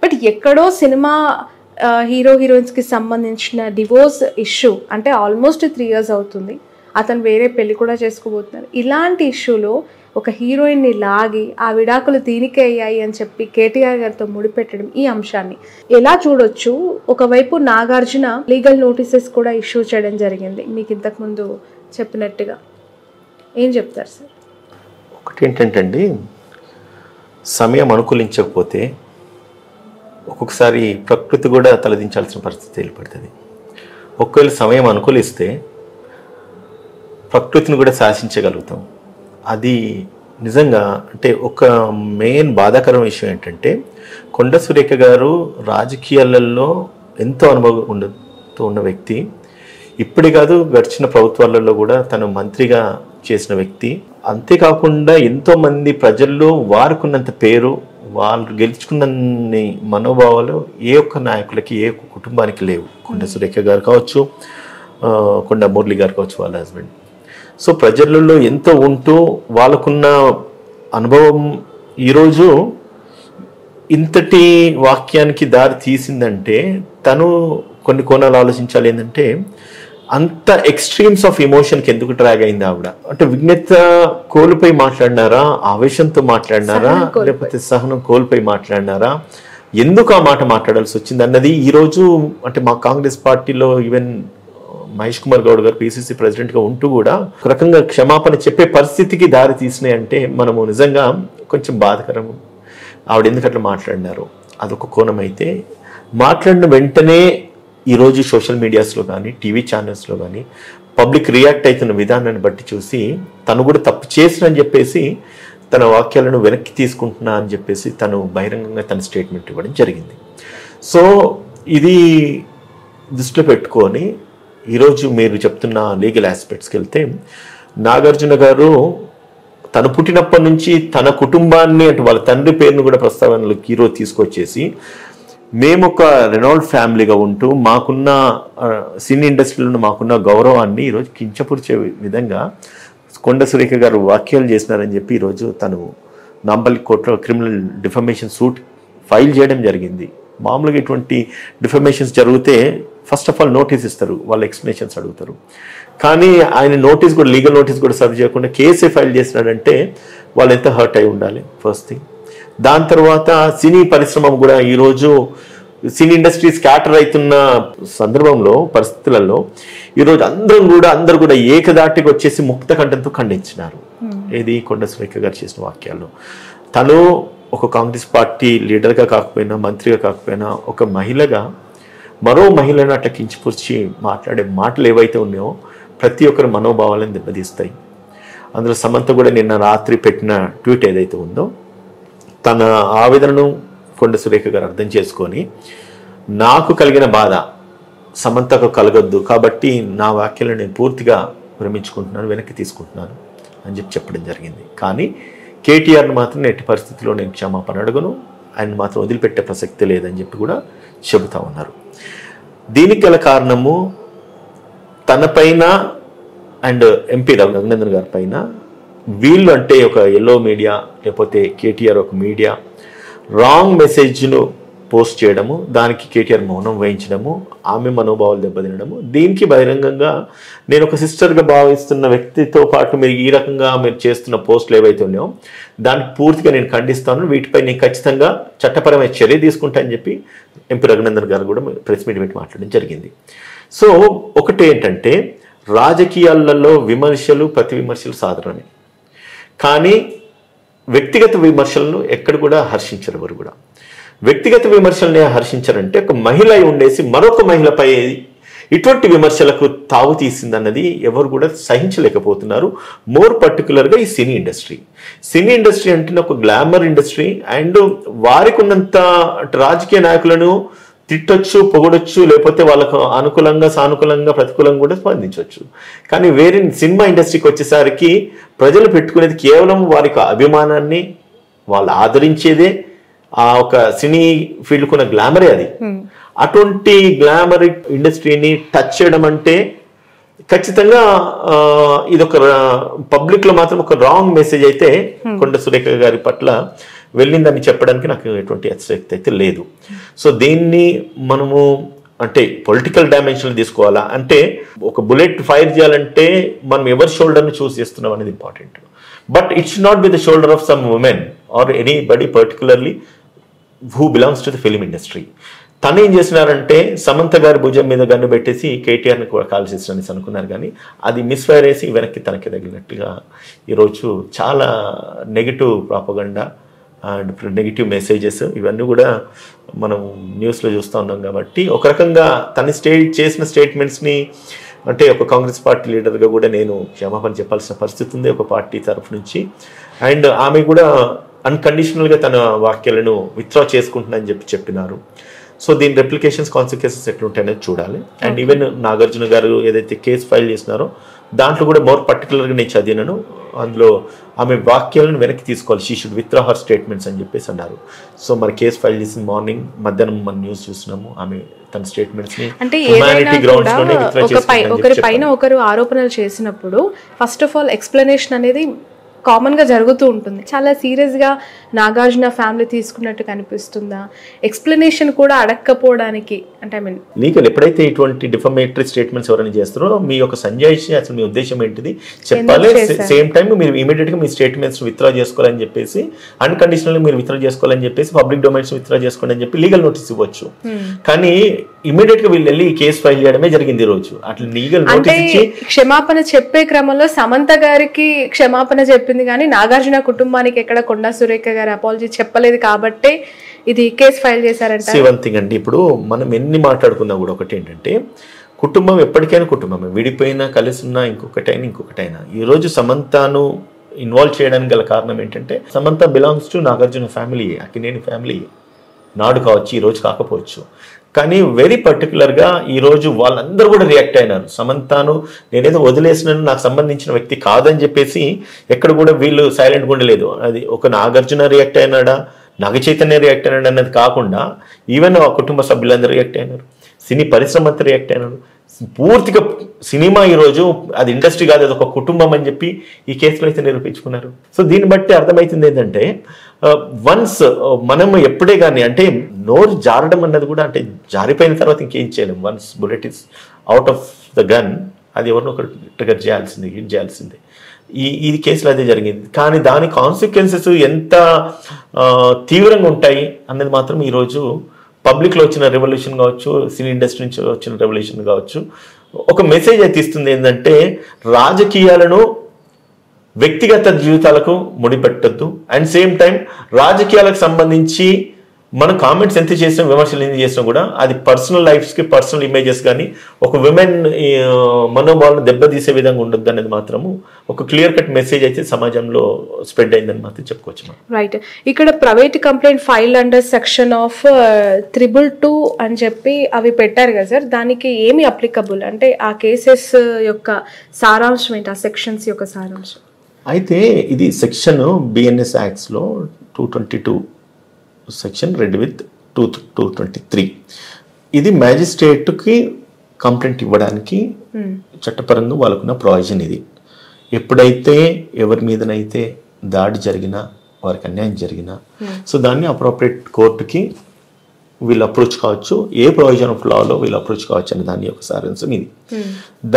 But ఎక్కడో cinema hero హీరోయిన్స్కి సంబంధించిన divorce issue అంటే ఆల్మోస్ట్ 3 years అవుతుంది, అతను వేరే పెళ్లి కూడా చేసుకోబోతున్నారు. ఇలాంటి ఇష్యూలో ఒక హీరోయిన్ని లాగి ఆ విడాకులు దీనికే అయ్యాయి అని చెప్పి కేటీఆర్ గారితో ముడిపెట్టడం, ఈ అంశాన్ని ఎలా చూడొచ్చు? ఒకవైపు నాగార్జున లీగల్ నోటీసెస్ కూడా ఇష్యూ చేయడం జరిగింది, మీకు ఇంతకుముందు చెప్పినట్టుగా. ఏం చెప్తారు సార్? ఒకటి ఏంటంటే అండి, సమయం అనుకూలించకపోతే ఒక్కొక్కసారి ప్రకృతి కూడా తలదించాల్సిన పరిస్థితి ఏర్పడుతుంది. ఒకవేళ సమయం అనుకూలిస్తే ప్రకృతిని కూడా శాసించగలుగుతాం. అది నిజంగా అంటే ఒక మెయిన్ బాధాకరమైన విషయం ఏంటంటే, కొండ సురేఖ గారు రాజకీయాలలో ఎంతో అనుభవం ఉన్న వ్యక్తి. ఇప్పుడే కాదు, గడిచిన ప్రభుత్వాలలో కూడా తను మంత్రిగా చేసిన వ్యక్తి. అంతేకాకుండా ఎంతోమంది ప్రజల్లో వారుకున్నంత పేరు, వాళ్ళు గెలుచుకున్నన్ని మనోభావాలు ఏ ఒక్క నాయకులకి, ఏ ఒక్క కుటుంబానికి లేవు. కొండ సురేఖ గారు కావచ్చు, కొండ మురళి గారు కావచ్చు, వాళ్ళ హస్బెండ్. సో ప్రజలలో ఎంతో ఉంటూ వాళ్ళకున్న అనుభవం ఈరోజు ఇంతటి వాక్యానికి దారి తీసిందంటే, తను కొన్ని కోణాలు ఆలోచించాలి. ఏంటంటే, అంత ఎక్స్ట్రీమ్స్ ఆఫ్ ఎమోషన్కి ఎందుకు ట్రాగ్ అయింది ఆవిడ? అంటే విజ్ఞత కోల్పోయి మాట్లాడినారా, ఆవేశంతో మాట్లాడినారా, లేకపోతే సహనం కోల్పోయి మాట్లాడినారా, ఎందుకు ఆ మాట మాట్లాడాల్సి వచ్చింది అన్నది ఈరోజు అంటే మా కాంగ్రెస్ పార్టీలో ఈవెన్ మహేష్ కుమార్ గౌడ్ గారు పిసిసి ప్రెసిడెంట్గా ఉంటూ కూడా ఒక రకంగా క్షమాపణ చెప్పే పరిస్థితికి దారి తీసినాయి అంటే మనము నిజంగా కొంచెం బాధకరం. ఆవిడ ఎందుకు అట్లా మాట్లాడినారు అదొక కోణం అయితే, మాట్లాడిన వెంటనే ఈరోజు సోషల్ మీడియాస్లో కానీ టీవీ ఛానల్స్లో కానీ పబ్లిక్ రియాక్ట్ అవుతున్న విధానాన్ని బట్టి చూసి తను కూడా తప్పు చేసినని చెప్పేసి తన వాక్యాలను వెనక్కి తీసుకుంటున్నా అని చెప్పేసి తను బహిరంగంగా తన స్టేట్మెంట్ ఇవ్వడం జరిగింది. సో ఇది దృష్టిలో పెట్టుకొని ఈరోజు మీరు చెప్తున్న లీగల్ ఆస్పెక్ట్స్కి వెళ్తే, నాగార్జున గారు తను పుట్టినప్పటి నుంచి తన కుటుంబాన్ని అంటే వాళ్ళ తండ్రి పేరును కూడా ప్రస్తావనలోకి ఈరోజు తీసుకొచ్చేసి, మేము ఒక రెనాల్డ్ ఫ్యామిలీగా ఉంటూ మాకున్న సినీ ఇండస్ట్రీలో మాకున్న గౌరవాన్ని ఈరోజు కించపరిచే విధంగా కొండ సురేఖ గారు వ్యాఖ్యలు చేసినారని చెప్పి ఈరోజు తను నాంపల్లి కోర్టులో క్రిమినల్ డిఫమేషన్ సూట్ ఫైల్ చేయడం జరిగింది. మామూలుగా ఇటువంటి డిఫమేషన్స్ జరిగితే ఫస్ట్ ఆఫ్ ఆల్ నోటీస్ ఇస్తారు, వాళ్ళు ఎక్స్ప్లెనేషన్స్ అడుగుతారు. కానీ ఆయన నోటీస్ కూడా, లీగల్ నోటీస్ కూడా సర్వ్ చేయకుండా కేసే ఫైల్ చేసినాడంటే వాళ్ళు ఎంత హర్ట్ అయి ఉండాలి ఫస్ట్ థింగ్. దాని తర్వాత సినీ పరిశ్రమ కూడా ఈరోజు సినీ ఇండస్ట్రీ స్కాటర్ అవుతున్న సందర్భంలో పరిస్థితులలో ఈరోజు అందరూ కూడా ఏకదాటికి వచ్చేసి ముక్త కంఠంతో ఖండించినారు. ఏది కొండ సురేఖ గారు చేసిన వాక్యాల్లో. తను ఒక కాంగ్రెస్ పార్టీ లీడర్గా కాకపోయినా, మంత్రిగా కాకపోయినా, ఒక మహిళగా మరో మహిళను అట్లా కించిపుచ్చి మాట్లాడే మాటలు ఏవైతే ఉన్నాయో ప్రతి ఒక్కరి మనోభావాలను దెబ్బతీస్తాయి. అందులో సమంత కూడా నిన్న రాత్రి పెట్టిన ట్వీట్ ఏదైతే ఉందో, తన ఆవేదనను కొండ సురేఖ గారు అర్థం చేసుకొని, నాకు కలిగిన బాధ సమంతకు కలగొద్దు కాబట్టి నా వ్యాఖ్యలను నేను పూర్తిగా విరమించుకుంటున్నాను, వెనక్కి తీసుకుంటున్నాను అని చెప్పడం జరిగింది. కానీ కేటీఆర్ని మాత్రం ఎట్టి పరిస్థితిలో నేను క్షమాపణ అడగను, ఆయన మాత్రం వదిలిపెట్టే ప్రసక్తి లేదని చెప్పి కూడా చెబుతా ఉన్నారు. దీనికి గల కారణము తన పైన అండ్ ఎంపీ రఘునందన్ గారి పైన వీళ్ళు అంటే ఒక ఎల్లో మీడియా లేకపోతే కేటీఆర్ ఒక మీడియా రాంగ్ మెసేజ్ను పోస్ట్ చేయడము, దానికి కేటీఆర్ మౌనం వహించడము, ఆమె మనోభావాలు దెబ్బతినడము, దీనికి బహిరంగంగా నేను ఒక సిస్టర్గా భావిస్తున్న వ్యక్తితో పాటు మీరు ఈ రకంగా మీరు చేస్తున్న పోస్టులు ఏవైతే ఉన్నాయో దానికి పూర్తిగా నేను ఖండిస్తాను, వీటిపై నేను ఖచ్చితంగా చట్టపరమైన చర్య తీసుకుంటా అని చెప్పి ఎంపీ రఘునందన్ గారు కూడా ప్రెస్ మీట్ పెట్టి మాట్లాడడం జరిగింది. సో ఒకటి ఏంటంటే, రాజకీయాలలో విమర్శలు ప్రతి విమర్శలు సాధారణమే, కానీ వ్యక్తిగత విమర్శలను ఎక్కడ కూడా హర్షించరు. ఎవరు కూడా వ్యక్తిగత విమర్శలనే హర్షించారంటే, ఒక మహిళ ఉండేసి మరొక మహిళపై ఇటువంటి విమర్శలకు తావు తీసిందన్నది ఎవరు కూడా సహించలేకపోతున్నారు. మోర్ పర్టికులర్గా ఈ సినీ ఇండస్ట్రీ అంటే ఒక గ్లామర్ ఇండస్ట్రీ, అండ్ వారికి ఉన్నంత రాజకీయ నాయకులను తిట్టొచ్చు, పొగడొచ్చు, లేకపోతే వాళ్ళకు అనుకూలంగా సానుకూలంగా ప్రతికూలంగా కూడా స్పందించవచ్చు. కానీ వేరే సినిమా ఇండస్ట్రీకి వచ్చేసరికి ప్రజలు పెట్టుకునేది కేవలం వారికి అభిమానాన్ని, వాళ్ళు ఆదరించేదే ఆ ఒక సినీ ఫీల్డ్కు ఉన్న గ్లామరే అది. అటువంటి గ్లామర్ ఇండస్ట్రీని టచ్ చేయడం అంటే ఖచ్చితంగా ఇదొక పబ్లిక్ లో మాత్రం ఒక రాంగ్ మెసేజ్ అయితే కొండ సురేఖ గారి పట్ల వెళ్ళిందని చెప్పడానికి నాకు ఎటువంటి అతిశక్తి అయితే లేదు. సో దీన్ని మనము అంటే పొలిటికల్ డైమెన్షన్లు తీసుకోవాలా అంటే ఒక బుల్లెట్ ఫైర్ చేయాలంటే మనం ఎవరి షోల్డర్ని చూస్ చేస్తున్నాం అనేది important. But it's not be the shoulder of some women or anybody particularly who belongs to the film industry. తను ఏం చేసినారంటే సమంత గారి భుజం మీద గన్ను పెట్టేసి కేటీఆర్ని కూడా కాల్ చేసినని అనుకున్నారు, కానీ అది మిస్ఫైర్ వేసి వెనక్కి తనకి తగిలినట్టుగా ఈరోజు చాలా negative propaganda and negative messages ఇవన్నీ కూడా మనం న్యూస్లో చూస్తూ ఉన్నాం. కాబట్టి ఒక రకంగా తను చేసిన స్టేట్మెంట్స్ని అంటే ఒక కాంగ్రెస్ పార్టీ లీడర్గా కూడా నేను క్షమాపణ చెప్పాల్సిన పరిస్థితి ఉంది ఒక పార్టీ తరఫు నుంచి. అండ్ ఆమె కూడా అన్కండిషనల్గా తన వాక్యాలను విత్డ్రా చేసుకుంటుందని చెప్పినారు. సో దీని రెప్లికేషన్స్ కాన్సిక్వెన్సెస్ ఎట్లుంటాయనేది చూడాలి. అండ్ ఈవెన్ నాగార్జున గారు ఏదైతే కేసు ఫైల్ చేసినారో దాంట్లో కూడా మోర్ పర్టికులర్గా నేను చదివినాను. అందులో ఆమె వాక్యాలను వెనక్కి తీసుకోవాలి, she should withdraw her statements అని చెప్పేసి అన్నారు. సో మరి కేసు ఫైల్ చేసిన మార్నింగ్ మధ్యాహ్నం మన న్యూస్ చూస్తున్నాము ఆమె తన స్టేట్మెంట్స్ ని హ్యుమానిటీ గ్రౌండ్స్ లోనే విత్డ్రా చేసుకుంటారు. ఒకరి పైన ఒకరు ఆరోపణలు చేసినప్పుడు ఫస్ట్ ఆఫ్ ఆల్ ఎక్స్ప్లెనేషన్ అనేది కామన్గా జరుగుతూ ఉంటుంది. చాలా సీరియస్గా నాగార్జున ఫ్యామిలీ తీసుకున్నట్టు కనిపిస్తుందా? ఎక్స్ప్లెనేషన్ కూడా అడగకపోవడానికి అంటే ఐ మీన్ లీగల్ ఎప్పుడైతే ఇటువంటి డిఫమేటరీ స్టేట్మెంట్స్ ఎవరైనా చేస్తారో మీ యొక్క సంజాయిషి అసలు మీ ఉద్దేశం ఏంటిది చెప్పాలి. సేమ్ టైం మీరు ఇమీడియట్గా మీ స్టేట్మెంట్స్ విత్డ్రా చేసుకోవాలని చెప్పేసి అన్కండిషనల్గా మీరు విత్డ్రా చేసుకోవాలని చెప్పేసి పబ్లిక్ డొమైన్స్ విత్డ్రా చేసుకోండి అని చెప్పి లీగల్ నోటీస్ ఇవ్వచ్చు. కానీ ఇమీడియట్ గా వీళ్ళు వెళ్ళి కేసు ఫైల్ చేయడమే జరిగింది ఈ రోజు. అట్లా లీగల్ నోటీస్ ఇచ్చి క్షమాపణ చెప్పే క్రమంలో సమంత గారికి క్షమాపణ చెప్పింది కానీ నాగార్జున కుటుంబానికి ఎక్కడ కొండా సురేఖ గారు అపాలజీ చెప్పలేదు కాబట్టి ఇది కేసు ఫైల్ చేశారంట. వన్ థింగ్ అండి, ఇప్పుడు మనం ఎన్ని మాట్లాడుకున్నా కూడా ఒకటి ఏంటంటే కుటుంబం ఎప్పటికైనా కుటుంబమే, విడిపోయినా కలిసి ఉన్నా ఇంకొకటైనా ఈ రోజు సమంతను ఇన్వాల్వ్ చేయడానికి గల కారణం ఏంటంటే Samantha belongs to Nagarjuna family, Akkineni family. నాడు కావచ్చు, ఈ రోజు కాకపోవచ్చు, కానీ వెరీ పర్టికులర్గా ఈరోజు వాళ్ళందరూ కూడా రియాక్ట్ అయినారు. సమంతను నేనేదో వదిలేసినాను, నాకు సంబంధించిన వ్యక్తి కాదని చెప్పేసి ఎక్కడ కూడా వీళ్ళు సైలెంట్గా ఉండలేదు. అది ఒక నాగార్జున రియాక్ట్ అయినాడా, నాగ చైతన్య రియాక్ట్ అయినాడు అన్నది కాకుండా ఈవెన్ ఆ కుటుంబ సభ్యులందరూ రియాక్ట్ అయినారు, సినీ పరిశ్రమ అంతా రియాక్ట్ అయినారు. పూర్తిగా సినిమా ఈరోజు అది ఇండస్ట్రీ కాదు, అది ఒక కుటుంబం అని చెప్పి ఈ కేసులో అయితే నిరూపించుకున్నారు. సో దీన్ని బట్టి అర్థమవుతుంది ఏంటంటే వన్స్ మనము ఎప్పుడే కానీ అంటే నోరు జారడం అన్నది కూడా అంటే జారిపోయిన తర్వాత ఇంకేం చేయలేము. Once bullet is out of the gun అది ఎవరినో ఒకటి ట్రిగర్ చేయాల్సింది, హిట్ చేయాల్సిందే. ఈ కేసులో అదే జరిగింది. కానీ దాని కాన్సిక్వెన్సెస్ ఎంత తీవ్రంగా ఉంటాయి అన్నది మాత్రం ఈరోజు పబ్లిక్లో వచ్చిన రెవల్యూషన్ కావచ్చు, సినీ ఇండస్ట్రీ నుంచి వచ్చిన రెవల్యూషన్ కావచ్చు, ఒక మెసేజ్ అయితే ఇస్తుంది. ఏంటంటే రాజకీయాలను వ్యక్తిగత జీవితాలకు ముడిపెట్టద్దు, అండ్ సేమ్ టైం రాజకీయాలకు సంబంధించి మనం కామెంట్స్ ఎంత చేసినా విమర్శలు ఎంత చేసినా కూడా అది పర్సనల్ లైఫ్స్కి పర్సనల్ ఇమేజెస్ కానీ ఒక విమెన్ మనోభావాలను దెబ్బతీసే విధంగా ఉండొద్దు అనేది మాత్రము ఒక క్లియర్ కట్ మెసేజ్ అయితే సమాజంలో స్ప్రెడ్ అయిందని మాత్రం చెప్పుకోవచ్చు. రైట్. ఇక్కడ private complaint file under section of 222 అని చెప్పి అవి పెట్టారు కదా సార్, దానికి ఏమి అప్లికబుల్ అంటే ఆ కేసెస్ యొక్క సారాంశం ఏంటి, ఆ సెక్షన్స్ యొక్క సారాంశం? అయితే ఇది సెక్షన్ బిఎన్ఎస్ యాక్ట్స్లో 222 సెక్షన్ రెడ్ విత్ 223 ఇది మ్యాజిస్ట్రేట్కి కంప్లైంట్ ఇవ్వడానికి చట్టపరంగా వాళ్ళకున్న ప్రొవిజన్. ఇది ఎప్పుడైతే ఎవరి మీదనైతే దాడి జరిగినా, వారికి అన్యాయం జరిగినా, సో దాన్ని అప్రోప్రియేట్ కోర్టుకి వీళ్ళు అప్రోచ్ కావచ్చు, ఏ ప్రొవిజన్ ఆఫ్ లాలో వీళ్ళు అప్రోచ్ కావచ్చు అనే దాని యొక్క సారాంశం ఇది.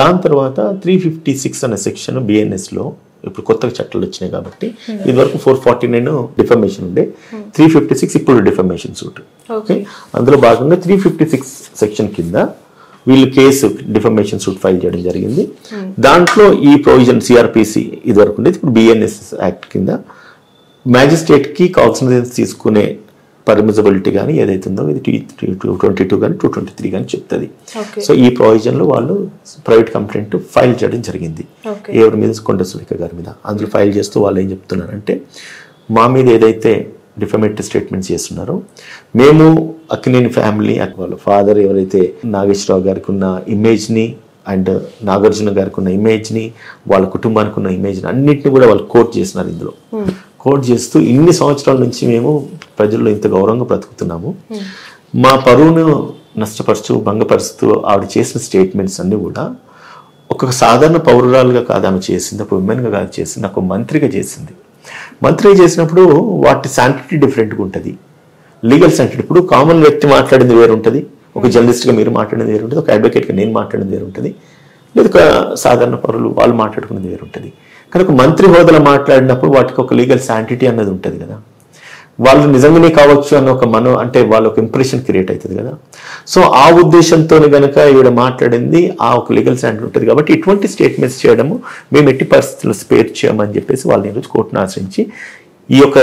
దాని తర్వాత 356 అనే సెక్షన్ బిఎన్ఎస్లో ఇప్పుడు కొత్తగా చట్టాలు వచ్చినాయి కాబట్టి ఇదివరకు 449 డిఫమేషన్ ఉండే, 356 ఇప్పుడు డిఫమేషన్ సూట్. ఓకే, అందులో భాగంగా 356 సెక్షన్ కింద వీళ్ళు కేసు డిఫమేషన్ సూట్ ఫైల్ చేయడం జరిగింది. దాంట్లో ఈ ప్రొవిజన్ సిఆర్పిసి ఇదివరకు ఉండేది, ఇప్పుడు బిఎన్ఎస్ యాక్ట్ కింద మ్యాజిస్ట్రేట్కి కాగ్నిజెన్స్ తీసుకునే పర్మిజబిలిటీ కానీ ఏదైతే ఉందో ఇది 222 కానీ 223 కానీ చెప్తుంది. సో ఈ ప్రొవిజన్లో వాళ్ళు ప్రైవేట్ కంప్లైంట్ ఫైల్ చేయడం జరిగింది. ఎవరి మీద? కొండా సురేఖ గారి మీద. అందులో ఫైల్ చేస్తూ వాళ్ళు ఏం చెప్తున్నారంటే మా మీద ఏదైతే డిఫమేటరీ స్టేట్మెంట్స్ చేస్తున్నారో మేము అక్కినేని ఫ్యామిలీ వాళ్ళ ఫాదర్ ఎవరైతే నాగేశ్వరరావు గారికి ఉన్న ఇమేజ్ని అండ్ నాగార్జున గారికి ఉన్న ఇమేజ్ని వాళ్ళ కుటుంబానికి ఉన్న ఇమేజ్ని అన్నింటినీ కూడా వాళ్ళు కోట్ చేస్తున్నారు. ఇందులో కోట్ చేస్తూ ఇన్ని సంవత్సరాల నుంచి మేము ప్రజల్లో ఇంత గౌరవంగా బ్రతుకుతున్నాము, మా పరువును నష్టపరుస్తూ భంగపరుస్తూ ఆవిడ చేసిన స్టేట్మెంట్స్ అన్నీ కూడా ఒక సాధారణ పౌరురాలుగా కాదు ఆమె చేసింది, ఒక విమెన్గా కాదు చేసింది, ఒక మంత్రిగా చేసింది. మంత్రి చేసినప్పుడు వాటి శాంటిటీ డిఫరెంట్గా ఉంటుంది, లీగల్ శాంటిటీ. ఇప్పుడు కామన్ వ్యక్తి మాట్లాడింది వేరు ఉంటుంది, ఒక జర్నలిస్ట్గా మీరు మాట్లాడింది వేరు ఉంటుంది, ఒక అడ్వకేట్గా నేను మాట్లాడింది వేరు ఉంటుంది, లేదా ఒక సాధారణ పౌరులు వాళ్ళు మాట్లాడుకునేది వేరు ఉంటుంది. కానీ ఒక మంత్రి హోదాలో మాట్లాడినప్పుడు వాటికి ఒక లీగల్ శాంటిటీ అన్నది ఉంటుంది కదా, వాళ్ళు నిజంగానే కావచ్చు అన్న ఒక అంటే వాళ్ళ ఒక ఇంప్రెషన్ క్రియేట్ అవుతుంది కదా. సో ఆ ఉద్దేశంతో కనుక ఈవిడ మాట్లాడింది ఆ ఒక లీగల్ శాంటిటీ ఉంటుంది. కాబట్టి ఇటువంటి స్టేట్మెంట్స్ చేయడము మేము ఎట్టి పరిస్థితుల్లో స్పేర్ చేయమని చెప్పేసి వాళ్ళని ఈరోజు కోర్టును ఆశ్రయించి ఈ యొక్క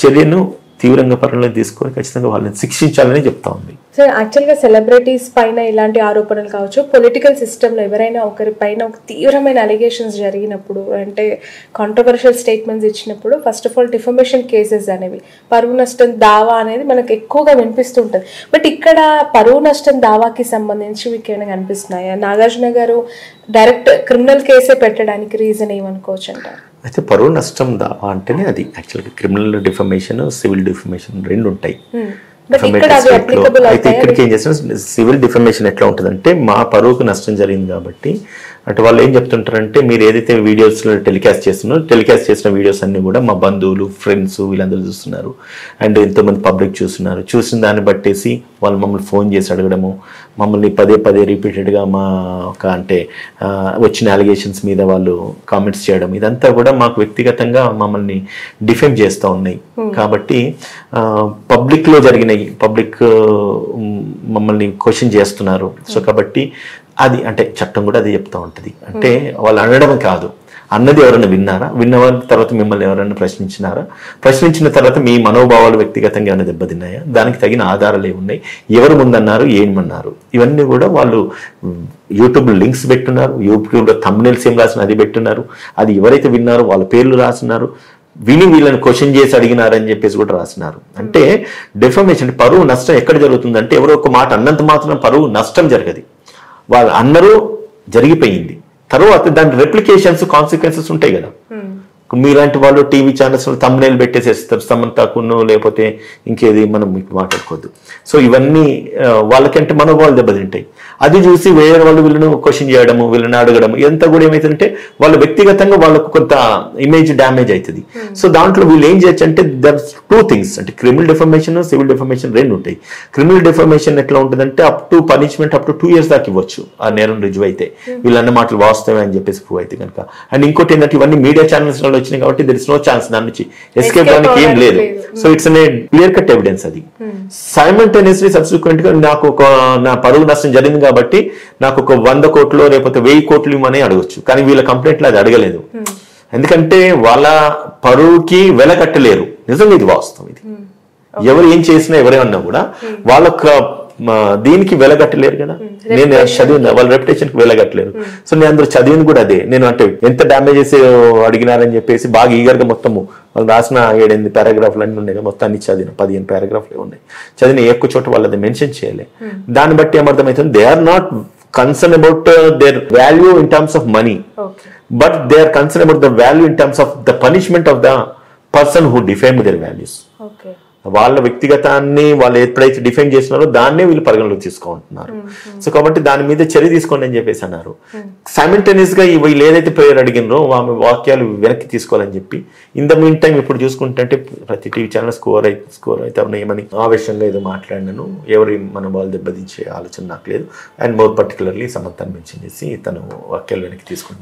చర్యను తీవ్రంగా పరిగణలోకి తీసుకొని ఖచ్చితంగా వాళ్ళని శిక్షించాలని చెప్తా ఉంది. సార్, యాక్చువల్గా సెలబ్రిటీస్ పైన ఇలాంటి ఆరోపణలు కావచ్చు, పొలిటికల్ సిస్టంలో ఎవరైనా ఒకరి పైన ఒక తీవ్రమైన అలిగేషన్స్ జరిగినప్పుడు, అంటే కాంట్రవర్షియల్ స్టేట్మెంట్స్ ఇచ్చినప్పుడు, first of all defamation cases అనేవి, పరువు నష్టం దావా అనేది మనకు ఎక్కువగా వినిపిస్తుంటుంది. బట్ ఇక్కడ పరువు నష్టం దావాకి సంబంధించి మీకు ఏమైనా కనిపిస్తున్నాయా? నాగార్జున గారు డైరెక్ట్ క్రిమినల్ కేసే పెట్టడానికి రీజన్ ఏమనుకోవచ్చు అంటారు? అయితే పరువు నష్టం దావా అంటేనే అది యాక్చువల్గా క్రిమినల్ డిఫమేషన్, సివిల్ డిఫమేషన్ రెండు ఉంటాయి. అయితే ఇక్కడికి ఏం చేస్తున్నారు, సివిల్ డిఫమేషన్ ఎట్లా ఉంటుందంటే మా పరువుకు నష్టం జరిగింది కాబట్టి అంటే వాళ్ళు ఏం చెప్తుంటారంటే మీరు ఏదైతే వీడియోస్లో టెలికాస్ట్ చేస్తున్నారో టెలికాస్ట్ చేసిన వీడియోస్ అన్ని కూడా మా బంధువులు, ఫ్రెండ్స్ వీళ్ళందరూ చూస్తున్నారు, అండ్ ఎంతోమంది పబ్లిక్ చూస్తున్నారు. చూసిన దాన్ని బట్టేసి వాళ్ళు మమ్మల్ని ఫోన్ చేసి అడగడము, మమ్మల్ని పదే పదే రిపీటెడ్గా మా ఒక అంటే వచ్చిన అలిగేషన్స్ మీద వాళ్ళు కామెంట్స్ చేయడం, ఇదంతా కూడా మాకు వ్యక్తిగతంగా మమ్మల్ని డిఫెమ్ చేస్తూ ఉన్నాయి. కాబట్టి పబ్లిక్లో జరిగినాయి, పబ్లిక్ మమ్మల్ని క్వశ్చన్ చేస్తున్నారు. సో కాబట్టి అది అంటే చట్టం కూడా అది చెప్తూ ఉంటుంది. అంటే వాళ్ళు అనడం కాదు, అన్నది ఎవరైనా విన్నారా, విన్న వాళ్ళ తర్వాత మిమ్మల్ని ఎవరైనా ప్రశ్నించినారా, ప్రశ్నించిన తర్వాత మీ మనోభావాలు వ్యక్తిగతంగా ఏమైనా దెబ్బతిన్నాయా, దానికి తగిన ఆధారాలు ఏమున్నాయి, ఎవరు ముందన్నారు, ఏమన్నారు, ఇవన్నీ కూడా వాళ్ళు యూట్యూబ్లో లింక్స్ పెట్టున్నారు, యూట్యూబ్లో థంబ్నెయిల్స్ ఏం రాసిన అది పెట్టున్నారు, అది ఎవరైతే విన్నారో వాళ్ళ పేర్లు రాస్తున్నారు, విని వీళ్ళని క్వశ్చన్ చేసి అడిగినారని చెప్పేసి కూడా రాసినారు. అంటే డెఫమేషన్ పరువు నష్టం ఎక్కడ జరుగుతుందంటే ఎవరో ఒక మాట అన్నంత మాత్రం పరువు నష్టం జరగదు, వాళ్ళు అన్నరు జరిగిపోయింది, తర్వాత దాని రెప్లికేషన్స్ కాన్సిక్వెన్సెస్ ఉంటాయి కదా. మీలాంటి వాళ్ళు టీవీ ఛానల్స్ థంబ్నెయిల్ పెట్టేసేస్తారు, సమంతకును లేకపోతే ఇంకేది మనం ఇప్పుడు మాట్లాడుకోవద్దు. సో ఇవన్నీ వాళ్ళకంటే మనోభావాలు దెబ్బతింటాయి. అది చూసి వేరే వాళ్ళు వీళ్ళను క్వశ్చన్ చేయడము, వీళ్ళని అడగడం, ఇదంతా కూడా ఏమవుతుందంటే వాళ్ళ వ్యక్తిగతంగా వాళ్ళకు కొంత ఇమేజ్ డ్యామేజ్ అవుతుంది. సో దాంట్లో వీళ్ళు ఏం చేయొచ్చు అంటే దర్ టూ థింగ్స్, అంటే క్రిమినల్ డిఫమేషన్, సివిల్ డిఫమేషన్ రెండు ఉంటాయి. క్రిమినల్ డిఫమేషన్ ఎట్లా ఉంటుందంటే up to punishment up to 2 years దాకా ఇవ్వచ్చు ఆ నేరం రుజువు అయితే, వీళ్ళన్న మాటలు వాస్తవమే అని చెప్పేసి ప్రూవ్ అయితే కనుక. అండ్ ఇంకోటి ఏంటంటే ఇవన్నీ మీడియా ఛానల్స్ వచ్చినాయి కాబట్టి దర్ ఇస్ నో ఛాన్స్ దాని నుంచి ఎస్కేప్ అవడానికి ఏం లేదు. So it's an clear cut evidence. అది సైమల్టేనియస్లీ సబ్సిక్వెంట్ గా నాకు ఒక నా పరువు నష్టం జరిగింది కాబట్టి నాకు ఒక 100 కోట్లు లేకపోతే 1000 కోట్లు ఇవ్వమని అడగచ్చు, కానీ వీళ్ళ కంప్లైంట్లో అది అడగలేదు. ఎందుకంటే వాళ్ళ పరువుకి వెల కట్టలేరు. నిజంగా ఇది వాస్తవం. ఇది ఎవరు ఏం చేసినా ఎవరేమన్నా కూడా వాళ్ళొక్క దీనికి వెలగట్టలేరు కదా. నేను చదివిన వాళ్ళ రెప్యుటేషన్ కి వెలగట్టలేరు. సో నేను అందరూ చదివిన కూడా అదే. నేను అంటే ఎంత డ్యామేజెస్ అడిగినారని చెప్పేసి బాగా ఈగర్గా మొత్తము వాళ్ళు రాసిన 7-8 పారాగ్రాఫ్లు అన్నీ ఉన్నాయి, మొత్తం అన్ని చదివిన 15 పారాగ్రాఫ్లు ఉన్నాయి. చదివిన ఎక్కువ చోట వాళ్ళది మెన్షన్ చేయలే. దాన్ని బట్టి ఏమర్థమవుతుంది, they are not concerned about their value in terms of money, but they are concerned about the value in terms of the punishment of the person who defamed their values. వాళ్ళ వ్యక్తిగతాన్ని వాళ్ళు ఎప్పుడైతే define చేస్తున్నారో దాన్నే వీళ్ళు పరిగణలోకి తీసుకుంటున్నారు. So కాబట్టి దాని మీద చర్య తీసుకోండి అని చెప్పేసి అన్నారు. సైమల్టేనియస్ గా వీళ్ళు ఏదైతే ప్రేయర్ అడిగినరో ఆమె వాక్యాలు వెనక్కి తీసుకోవాలని చెప్పి ఇన్ ద మీన్ టైం ఇప్పుడు చూసుకుంటే ప్రతి టీవీ ఛానల్ స్కోర్ అయితే ఉన్నాయేమని ఆవేశంగా ఏదో మాట్లాడినాను. ఎవరి మనోభావాలు దెబ్బతించే ఆలోచన నాకు లేదు. అండ్ మోర్ పర్టికులర్లీ సమంతాన్ని మెన్షన్ చేసి తను వాక్యాలు వెనక్కి తీసుకుంటాను.